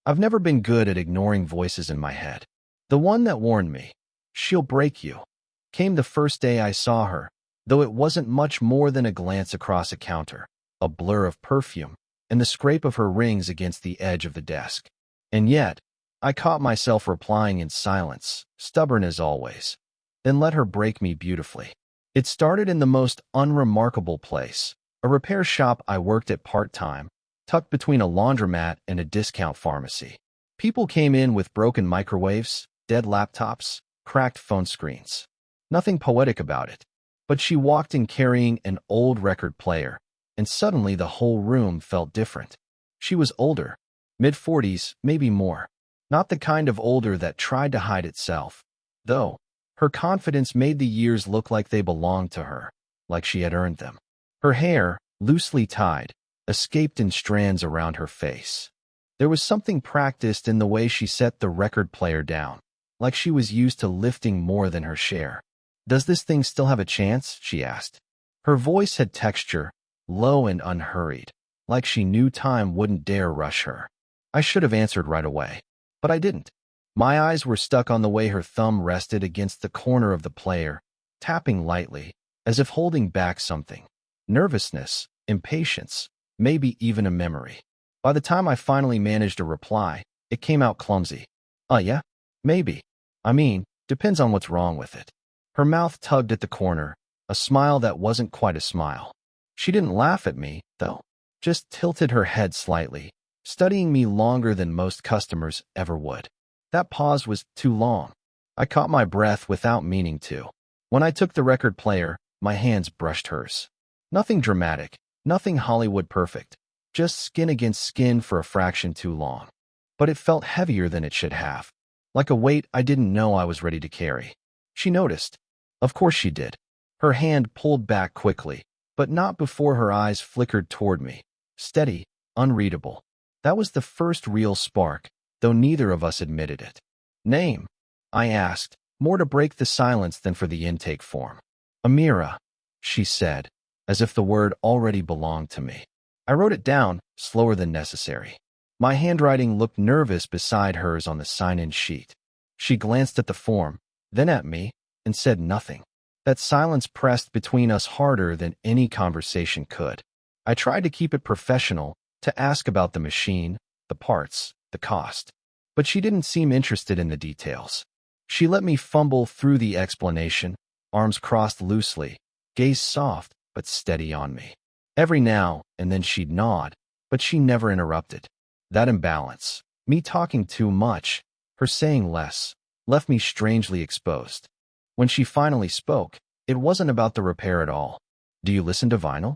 I've never been good at ignoring voices in my head. The one that warned me, "She'll break you," came the first day I saw her, though it wasn't much more than a glance across a counter, a blur of perfume, and the scrape of her rings against the edge of the desk. And yet, I caught myself replying in silence, stubborn as always. Then let her break me beautifully. It started in the most unremarkable place, a repair shop I worked at part-time, tucked between a laundromat and a discount pharmacy. People came in with broken microwaves, dead laptops, cracked phone screens. Nothing poetic about it. But she walked in carrying an old record player, and suddenly the whole room felt different. She was older, mid-40s, maybe more. Not the kind of older that tried to hide itself, though. Her confidence made the years look like they belonged to her, like she had earned them. Her hair, loosely tied, escaped in strands around her face. There was something practiced in the way she set the record player down, like she was used to lifting more than her share. "Does this thing still have a chance?" she asked. Her voice had texture, low and unhurried, like she knew time wouldn't dare rush her. I should have answered right away, but I didn't. My eyes were stuck on the way her thumb rested against the corner of the player, tapping lightly, as if holding back something. Nervousness, impatience, maybe even a memory. By the time I finally managed a reply, it came out clumsy. Yeah? Maybe. I mean, depends on what's wrong with it." Her mouth tugged at the corner, a smile that wasn't quite a smile. She didn't laugh at me, though, just tilted her head slightly, studying me longer than most customers ever would. That pause was too long. I caught my breath without meaning to. When I took the record player, my hands brushed hers. Nothing dramatic, nothing Hollywood perfect, just skin against skin for a fraction too long. But it felt heavier than it should have, like a weight I didn't know I was ready to carry. She noticed. Of course she did. Her hand pulled back quickly, but not before her eyes flickered toward me. Steady, unreadable. That was the first real spark, though neither of us admitted it. "Name?" I asked, more to break the silence than for the intake form. "Amira," she said, as if the word already belonged to me. I wrote it down, slower than necessary. My handwriting looked nervous beside hers on the sign-in sheet. She glanced at the form, then at me, and said nothing. That silence pressed between us harder than any conversation could. I tried to keep it professional, to ask about the machine, the parts, the cost. But she didn't seem interested in the details. She let me fumble through the explanation, arms crossed loosely, gaze soft but steady on me. Every now and then she'd nod, but she never interrupted. That imbalance, me talking too much, her saying less, left me strangely exposed. When she finally spoke, it wasn't about the repair at all. "Do you listen to vinyl?"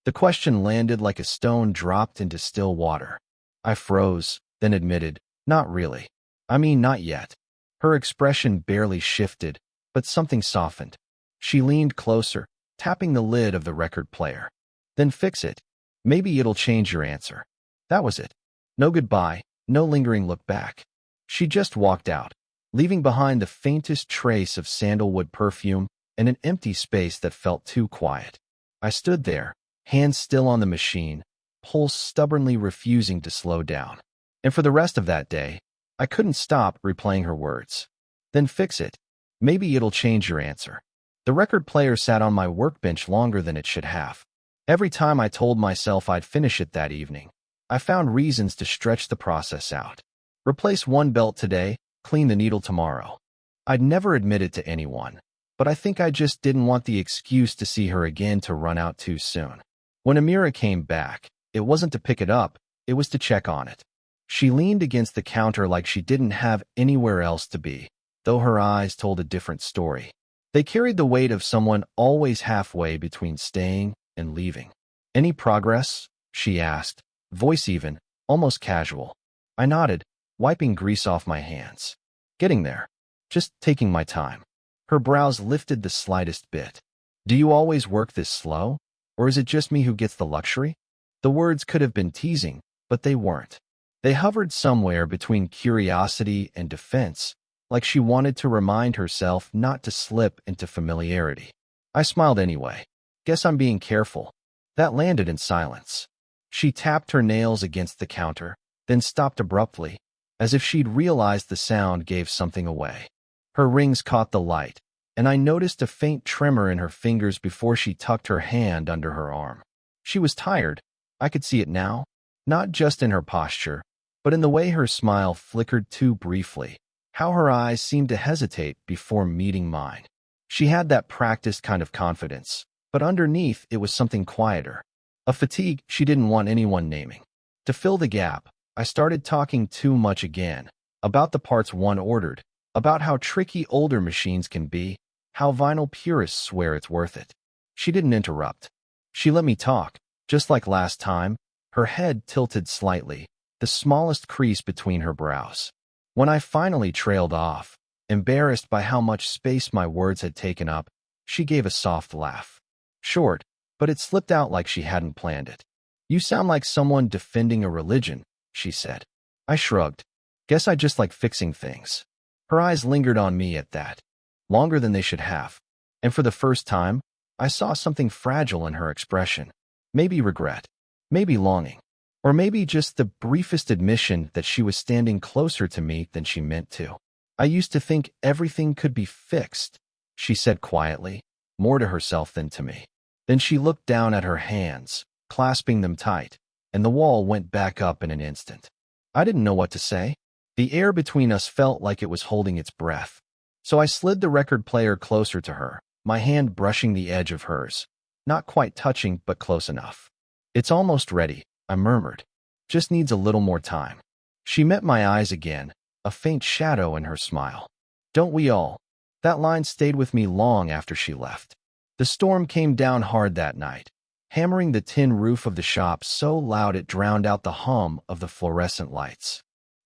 The question landed like a stone dropped into still water. I froze, then admitted, "Not really. I mean, not yet." Her expression barely shifted, but something softened. She leaned closer, tapping the lid of the record player. "Then fix it. Maybe it'll change your answer." That was it. No goodbye, no lingering look back. She just walked out, leaving behind the faintest trace of sandalwood perfume and an empty space that felt too quiet. I stood there, hands still on the machine, pulse stubbornly refusing to slow down. And for the rest of that day, I couldn't stop replaying her words. "Then fix it. Maybe it'll change your answer." The record player sat on my workbench longer than it should have. Every time I told myself I'd finish it that evening, I found reasons to stretch the process out. Replace one belt today, clean the needle tomorrow. I'd never admit it to anyone, but I think I just didn't want the excuse to see her again to run out too soon. When Amira came back, it wasn't to pick it up, it was to check on it. She leaned against the counter like she didn't have anywhere else to be, though her eyes told a different story. They carried the weight of someone always halfway between staying and leaving. "Any progress?" she asked, voice even, almost casual. I nodded, wiping grease off my hands. "Getting there. Just taking my time." Her brows lifted the slightest bit. "Do you always work this slow? Or is it just me who gets the luxury?" The words could have been teasing, but they weren't. They hovered somewhere between curiosity and defense, like she wanted to remind herself not to slip into familiarity. I smiled anyway. "Guess I'm being careful." That landed in silence. She tapped her nails against the counter, then stopped abruptly, as if she'd realized the sound gave something away. Her rings caught the light, and I noticed a faint tremor in her fingers before she tucked her hand under her arm. She was tired. I could see it now, not just in her posture, but in the way her smile flickered too briefly, how her eyes seemed to hesitate before meeting mine. She had that practiced kind of confidence, but underneath it was something quieter, a fatigue she didn't want anyone naming. To fill the gap, I started talking too much again, about the parts one ordered, about how tricky older machines can be, how vinyl purists swear it's worth it. She didn't interrupt. She let me talk, just like last time, her head tilted slightly, the smallest crease between her brows. When I finally trailed off, embarrassed by how much space my words had taken up, she gave a soft laugh. Short, but it slipped out like she hadn't planned it. "You sound like someone defending a religion," she said. I shrugged. "Guess I just like fixing things." Her eyes lingered on me at that, longer than they should have, and for the first time, I saw something fragile in her expression. Maybe regret, maybe longing, or maybe just the briefest admission that she was standing closer to me than she meant to. "I used to think everything could be fixed," she said quietly, more to herself than to me. Then she looked down at her hands, clasping them tight, and the wall went back up in an instant. I didn't know what to say. The air between us felt like it was holding its breath. So I slid the record player closer to her, my hand brushing the edge of hers. Not quite touching, but close enough. "It's almost ready," I murmured. "Just needs a little more time." She met my eyes again, a faint shadow in her smile. "Don't we all?" That line stayed with me long after she left. The storm came down hard that night, hammering the tin roof of the shop so loud it drowned out the hum of the fluorescent lights.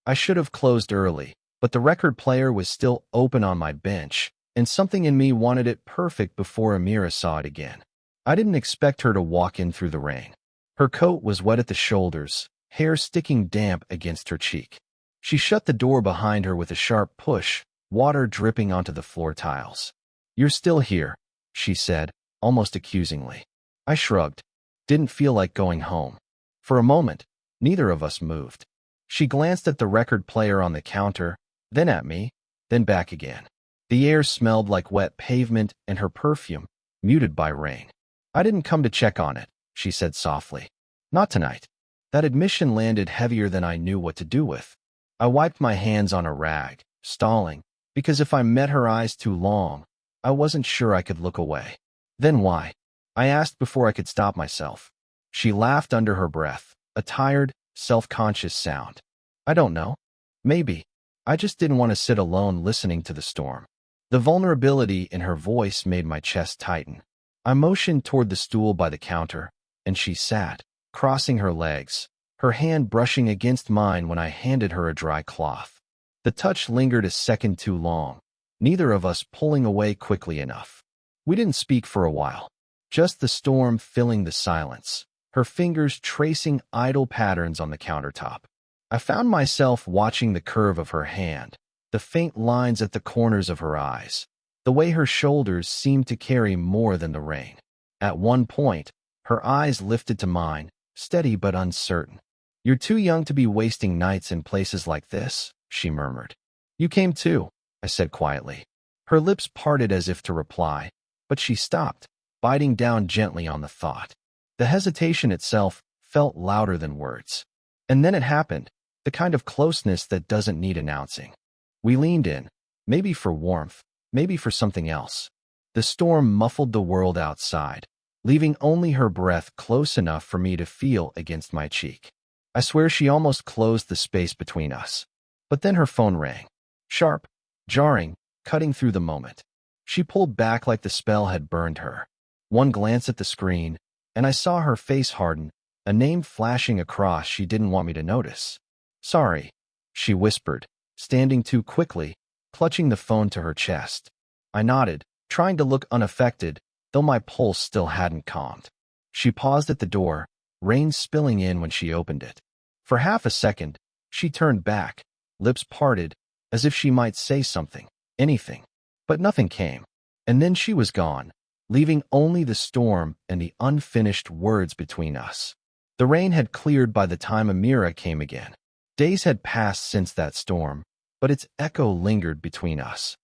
I should have closed early, but the record player was still open on my bench, and something in me wanted it perfect before Amira saw it again. I didn't expect her to walk in through the rain. Her coat was wet at the shoulders, hair sticking damp against her cheek. She shut the door behind her with a sharp push, water dripping onto the floor tiles. "You're still here," she said, almost accusingly. I shrugged. Didn't feel like going home. For a moment, neither of us moved. She glanced at the record player on the counter, then at me, then back again. The air smelled like wet pavement and her perfume, muted by rain. "I didn't come to check on it," she said softly. "Not tonight." That admission landed heavier than I knew what to do with. I wiped my hands on a rag, stalling, because if I met her eyes too long, I wasn't sure I could look away. "Then why?" I asked before I could stop myself. She laughed under her breath, a tired, self-conscious sound. "I don't know. Maybe. I just didn't want to sit alone listening to the storm." The vulnerability in her voice made my chest tighten. I motioned toward the stool by the counter, and she sat, crossing her legs, her hand brushing against mine when I handed her a dry cloth. The touch lingered a second too long, neither of us pulling away quickly enough. We didn't speak for a while, just the storm filling the silence, her fingers tracing idle patterns on the countertop. I found myself watching the curve of her hand, the faint lines at the corners of her eyes, the way her shoulders seemed to carry more than the rain. At one point, her eyes lifted to mine, steady but uncertain. "You're too young to be wasting nights in places like this," she murmured. "You came too," I said quietly. Her lips parted as if to reply, but she stopped, biting down gently on the thought. The hesitation itself felt louder than words. And then it happened, the kind of closeness that doesn't need announcing. We leaned in, maybe for warmth, maybe for something else. The storm muffled the world outside, leaving only her breath close enough for me to feel against my cheek. I swear she almost closed the space between us. But then her phone rang. Sharp, jarring, cutting through the moment. She pulled back like the spell had burned her. One glance at the screen, and I saw her face harden, a name flashing across she didn't want me to notice. "Sorry," she whispered, standing too quickly, clutching the phone to her chest. I nodded, trying to look unaffected, though my pulse still hadn't calmed. She paused at the door, rain spilling in when she opened it. For half a second, she turned back, lips parted, as if she might say something, anything. But nothing came. And then she was gone, leaving only the storm and the unfinished words between us. The rain had cleared by the time Amira came again. Days had passed since that storm, but its echo lingered between us.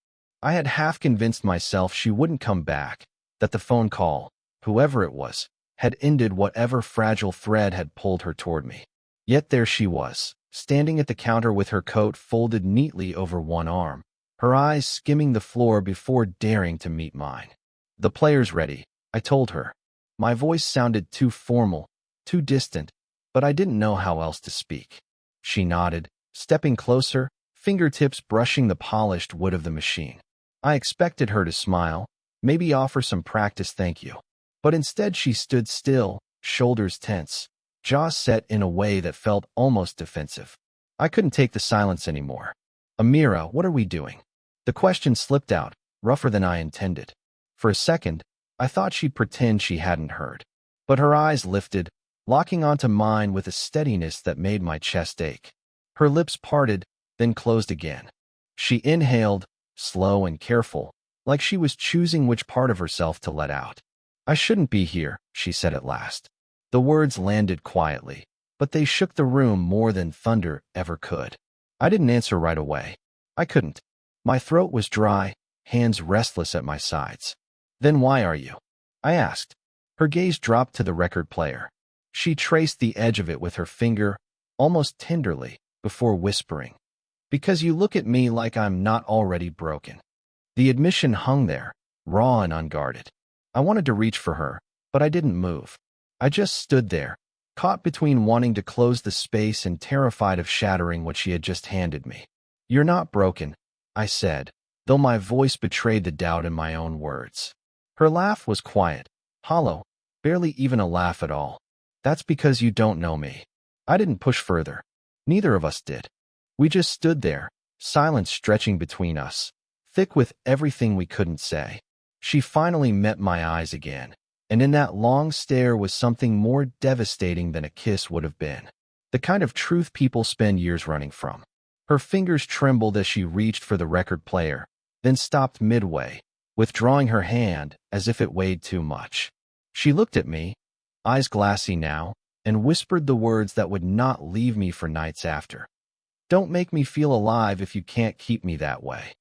I had half convinced myself she wouldn't come back, that the phone call, whoever it was, had ended whatever fragile thread had pulled her toward me. Yet there she was, standing at the counter with her coat folded neatly over one arm, her eyes skimming the floor before daring to meet mine. "The player's ready," I told her. My voice sounded too formal, too distant, but I didn't know how else to speak. She nodded, stepping closer, fingertips brushing the polished wood of the machine. I expected her to smile, maybe offer some practice thank you. But instead she stood still, shoulders tense, jaws set in a way that felt almost defensive. I couldn't take the silence anymore. "Amira, what are we doing?" The question slipped out, rougher than I intended. For a second, I thought she'd pretend she hadn't heard. But her eyes lifted, locking onto mine with a steadiness that made my chest ache. Her lips parted, then closed again. She inhaled, slow and careful, like she was choosing which part of herself to let out. "I shouldn't be here," she said at last. The words landed quietly, but they shook the room more than thunder ever could. I didn't answer right away. I couldn't. My throat was dry, hands restless at my sides. "Then why are you?" I asked. Her gaze dropped to the record player. She traced the edge of it with her finger, almost tenderly, before whispering, "Because you look at me like I'm not already broken." The admission hung there, raw and unguarded. I wanted to reach for her, but I didn't move. I just stood there, caught between wanting to close the space and terrified of shattering what she had just handed me. "You're not broken," I said, though my voice betrayed the doubt in my own words. Her laugh was quiet, hollow, barely even a laugh at all. "That's because you don't know me." I didn't push further. Neither of us did. We just stood there, silence stretching between us, thick with everything we couldn't say. She finally met my eyes again, and in that long stare was something more devastating than a kiss would have been. The kind of truth people spend years running from. Her fingers trembled as she reached for the record player, then stopped midway, withdrawing her hand as if it weighed too much. She looked at me, eyes glassy now, and whispered the words that would not leave me for nights after. "Don't make me feel alive if you can't keep me that way."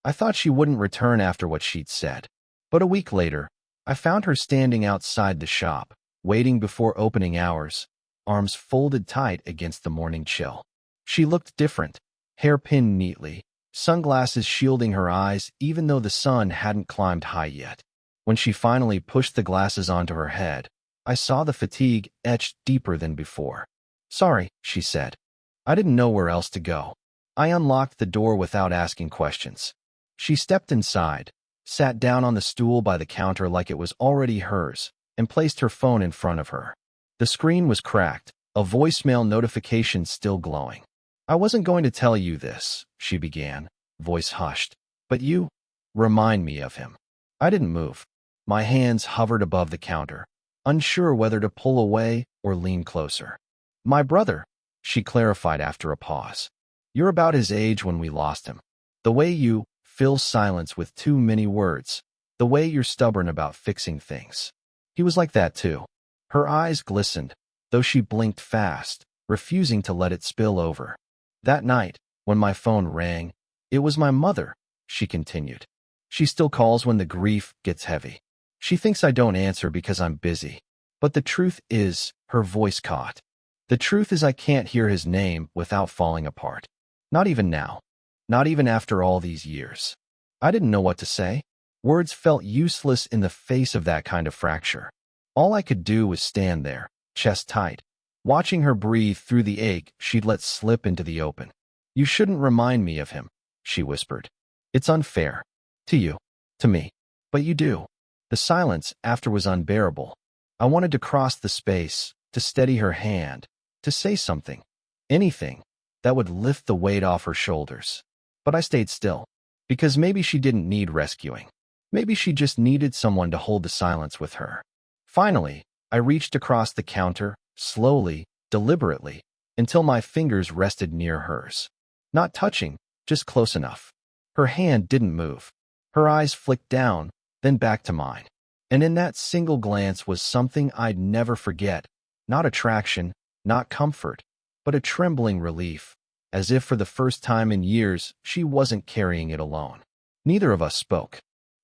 I thought she wouldn't return after what she'd said. But a week later, I found her standing outside the shop, waiting before opening hours, arms folded tight against the morning chill. She looked different, hair pinned neatly, sunglasses shielding her eyes even though the sun hadn't climbed high yet. When she finally pushed the glasses onto her head, I saw the fatigue etched deeper than before. "Sorry," she said. I didn't know where else to go. I unlocked the door without asking questions. She stepped inside, sat down on the stool by the counter like it was already hers, and placed her phone in front of her. The screen was cracked, a voicemail notification still glowing. "I wasn't going to tell you this," she began, voice hushed. "But you remind me of him." I didn't move. My hands hovered above the counter, unsure whether to pull away or lean closer. "My brother," she clarified after a pause. "You're about his age when we lost him. The way you fill silence with too many words, the way you're stubborn about fixing things. He was like that too." Her eyes glistened, though she blinked fast, refusing to let it spill over. "That night, when my phone rang, it was my mother," she continued. "She still calls when the grief gets heavy. She thinks I don't answer because I'm busy. But the truth is," her voice caught, "the truth is I can't hear his name without falling apart. Not even now. Not even after all these years." I didn't know what to say. Words felt useless in the face of that kind of fracture. All I could do was stand there, chest tight, watching her breathe through the ache she'd let slip into the open. "You shouldn't remind me of him," she whispered. "It's unfair. To you. To me. But you do." The silence after was unbearable. I wanted to cross the space, to steady her hand, to say something, anything, that would lift the weight off her shoulders. But I stayed still, because maybe she didn't need rescuing. Maybe she just needed someone to hold the silence with her. Finally, I reached across the counter, slowly, deliberately, until my fingers rested near hers. Not touching, just close enough. Her hand didn't move. Her eyes flicked down, then back to mine. And in that single glance was something I'd never forget. Not attraction, not comfort, but a trembling relief, as if for the first time in years she wasn't carrying it alone. Neither of us spoke.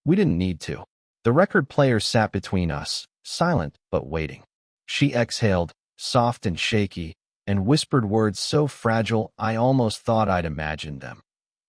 We didn't need to. The record player sat between us, silent but waiting. She exhaled, soft and shaky, and whispered words so fragile I almost thought I'd imagined them.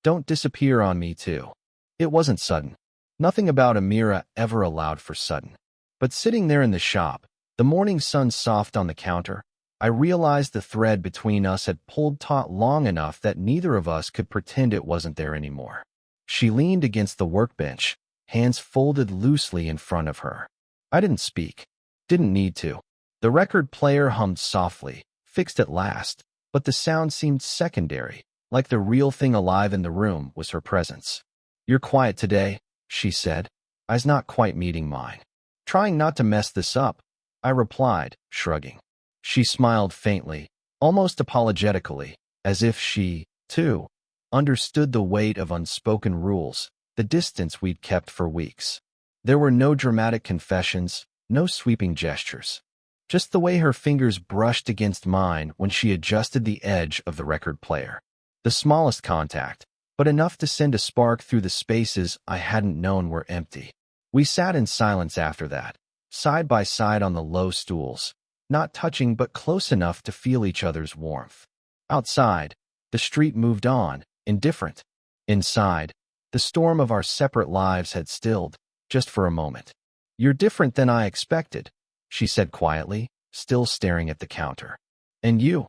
"Don't disappear on me, too." It wasn't sudden. Nothing about Amira ever allowed for sudden. But sitting there in the shop, the morning sun soft on the counter, I realized the thread between us had pulled taut long enough that neither of us could pretend it wasn't there anymore. She leaned against the workbench, hands folded loosely in front of her. I didn't speak. Didn't need to. The record player hummed softly, fixed at last, but the sound seemed secondary, like the real thing alive in the room was her presence. "You're quiet today," she said, eyes not quite meeting mine. "Trying not to mess this up," I replied, shrugging. She smiled faintly, almost apologetically, as if she, too, understood the weight of unspoken rules, the distance we'd kept for weeks. There were no dramatic confessions, no sweeping gestures. Just the way her fingers brushed against mine when she adjusted the edge of the record player. The smallest contact, but enough to send a spark through the spaces I hadn't known were empty. We sat in silence after that, side by side on the low stools, not touching but close enough to feel each other's warmth. Outside, the street moved on, indifferent. Inside, the storm of our separate lives had stilled, just for a moment. "You're different than I expected," she said quietly, still staring at the counter. "And you,"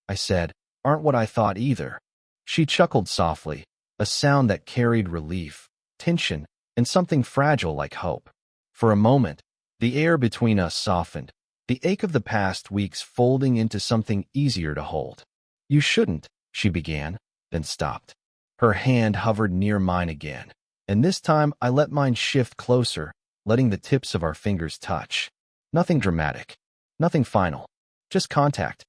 I said, "aren't what I thought either." She chuckled softly, a sound that carried relief, tension, and something fragile like hope. For a moment, the air between us softened, the ache of the past weeks folding into something easier to hold. "You shouldn't," she began, then stopped. Her hand hovered near mine again, and this time I let mine shift closer, letting the tips of our fingers touch. Nothing dramatic, nothing final, just contact.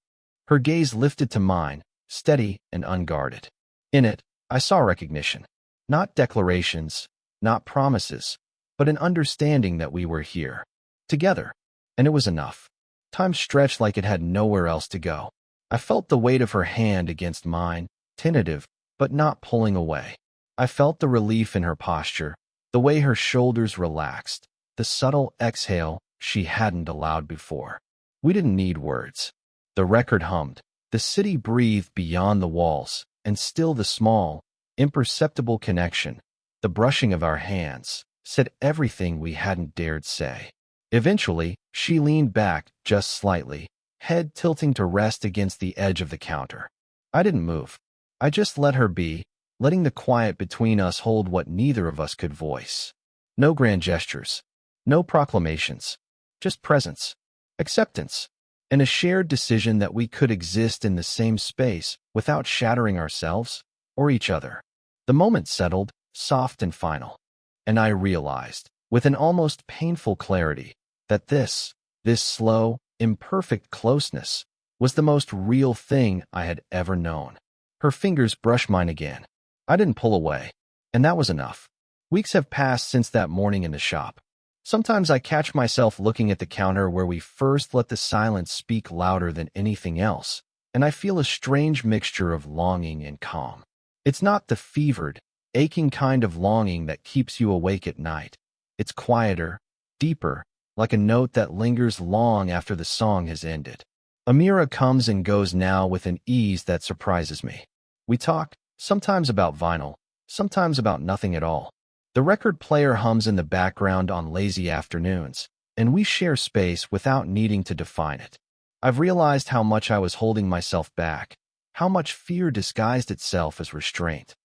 Her gaze lifted to mine, steady and unguarded. In it, I saw recognition. Not declarations, not promises, but an understanding that we were here, together. And it was enough. Time stretched like it had nowhere else to go. I felt the weight of her hand against mine, tentative, but not pulling away. I felt the relief in her posture, the way her shoulders relaxed, the subtle exhale she hadn't allowed before. We didn't need words. The record hummed. The city breathed beyond the walls, and still the small, imperceptible connection, the brushing of our hands, said everything we hadn't dared say. Eventually, she leaned back just slightly, head tilting to rest against the edge of the counter. I didn't move. I just let her be, letting the quiet between us hold what neither of us could voice. No grand gestures, no proclamations, just presence, acceptance, and a shared decision that we could exist in the same space without shattering ourselves or each other. The moment settled, soft and final, and I realized, with an almost painful clarity, that this slow, imperfect closeness was the most real thing I had ever known. Her fingers brushed mine again. I didn't pull away, and that was enough. Weeks have passed since that morning in the shop. Sometimes I catch myself looking at the counter where we first let the silence speak louder than anything else, and I feel a strange mixture of longing and calm. It's not the fevered, aching kind of longing that keeps you awake at night. It's quieter, deeper, like a note that lingers long after the song has ended. Amira comes and goes now with an ease that surprises me. We talk, sometimes about vinyl, sometimes about nothing at all. The record player hums in the background on lazy afternoons, and we share space without needing to define it. I've realized how much I was holding myself back, how much fear disguised itself as restraint.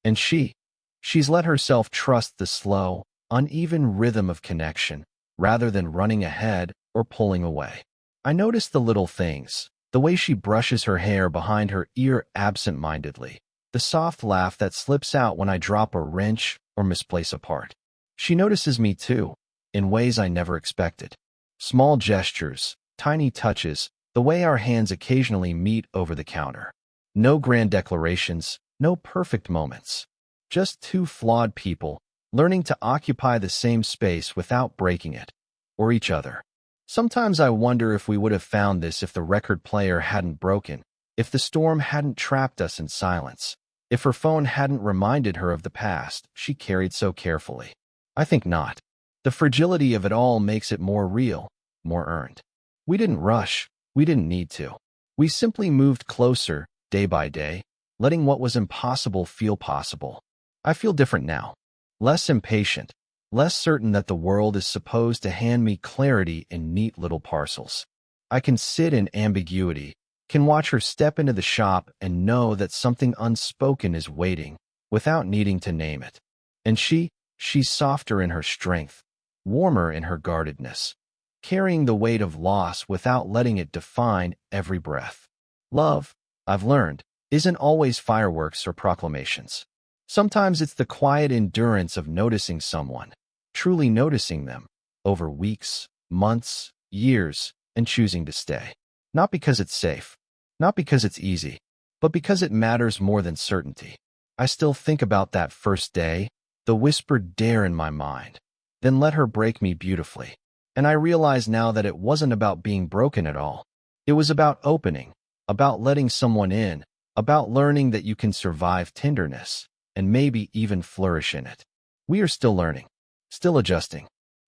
And she's let herself trust the slow, uneven rhythm of connection, rather than running ahead or pulling away. I notice the little things, the way she brushes her hair behind her ear absent-mindedly, the soft laugh that slips out when I drop a wrench or misplace a part. She notices me too, in ways I never expected. Small gestures, tiny touches, the way our hands occasionally meet over the counter. No grand declarations, no perfect moments. Just two flawed people, learning to occupy the same space without breaking it, or each other. Sometimes I wonder if we would have found this if the record player hadn't broken, if the storm hadn't trapped us in silence, if her phone hadn't reminded her of the past she carried so carefully. I think not. The fragility of it all makes it more real, more earned. We didn't rush. We didn't need to. We simply moved closer, day by day, letting what was impossible feel possible. I feel different now. Less impatient, less certain that the world is supposed to hand me clarity in neat little parcels. I can sit in ambiguity, can watch her step into the shop and know that something unspoken is waiting, without needing to name it. And she's softer in her strength, warmer in her guardedness, carrying the weight of loss without letting it define every breath. Love, I've learned, isn't always fireworks or proclamations. Sometimes it's the quiet endurance of noticing someone, truly noticing them, over weeks, months, years, and choosing to stay. Not because it's safe, not because it's easy, but because it matters more than certainty. I still think about that first day, the whispered dare in my mind, then let her break me beautifully. And I realize now that it wasn't about being broken at all. It was about opening, about letting someone in, about learning that you can survive tenderness, and maybe even flourish in it. We are still learning, still adjusting,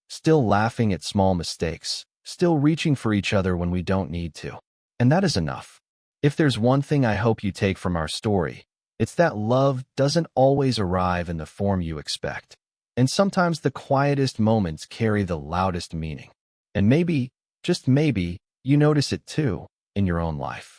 still laughing at small mistakes, still reaching for each other when we don't need to. And that is enough. If there's one thing I hope you take from our story, it's that love doesn't always arrive in the form you expect. And sometimes the quietest moments carry the loudest meaning. And maybe, just maybe, you notice it too, in your own life.